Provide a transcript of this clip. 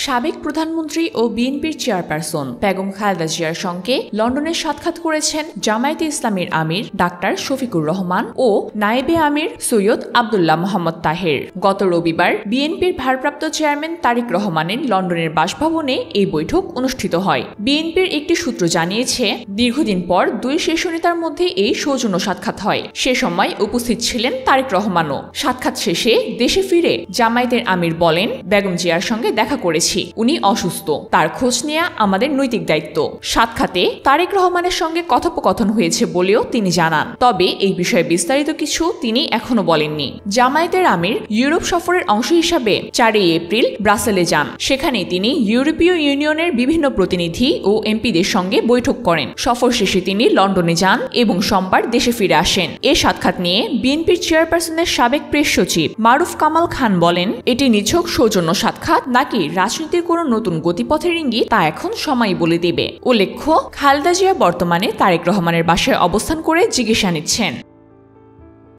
সাবেক প্রধানমন্ত্রী ও বিএনপির চেয়ারপারসন বেগম খালেদা জিয়ার সঙ্গে লন্ডনে সাক্ষাৎ করেছেন জামায়াতে ইসলামীর আমির ডাক্তার শফিকুর রহমান ও নায়েবে আমির সৈয়দ আব্দুল্লাহ মোহাম্মদ তাহের। গত রবিবার বিএনপির ভারপ্রাপ্ত চেয়ারম্যান তারেক রহমানের লন্ডনের বাসভবনে এই বৈঠক অনুষ্ঠিত হয়। বিএনপির একটি সূত্র জানিয়েছে, দীর্ঘদিন পর দুই শীর্ষ নেতার মধ্যে এই সৌজন্য সাক্ষাৎ হয়। সে সময় উপস্থিত ছিলেন তারেক রহমানও। সাক্ষাৎ শেষে দেশে ফিরে জামায়াতের আমির বলেন, বেগম জিয়ার সঙ্গে দেখা করেছি, উনি অসুস্থ, তার খোঁজ নেওয়া আমাদের নৈতিক দায়িত্ব। সাক্ষাতে তারেক রহমানের সঙ্গে কথোপকথন হয়েছে বলেও তিনি জানান। তবে এই বিষয়ে বিস্তারিত কিছু তিনি এখনো বলেননি। জামায়াতের আমির ইউরোপ সফরের অংশ হিসাবে 4 এপ্রিল ব্রাসেলে যান। সেখানে তিনি ইউরোপীয় ইউনিয়নের বিভিন্ন প্রতিনিধি ও এমপিদের সঙ্গে বৈঠক করেন। সফর শেষে তিনি লন্ডনে যান এবং সোমবার দেশে ফিরে আসেন। এ সাক্ষাৎ নিয়ে বিএনপির চেয়ারপারসনের সাবেক প্রেস সচিব মারুফ কামাল খান বলেন, এটি নিছক সৌজন্য সাক্ষাৎ নাকি রাজনীতির কোনো নতুন গতিপথের ইঙ্গিত তা এখন সময় বলে দেবে। উল্লেখ্য, খালেদা জিয়া বর্তমানে তারেক রহমানের বাসায় অবস্থান করে চিকিৎসা নিচ্ছেন।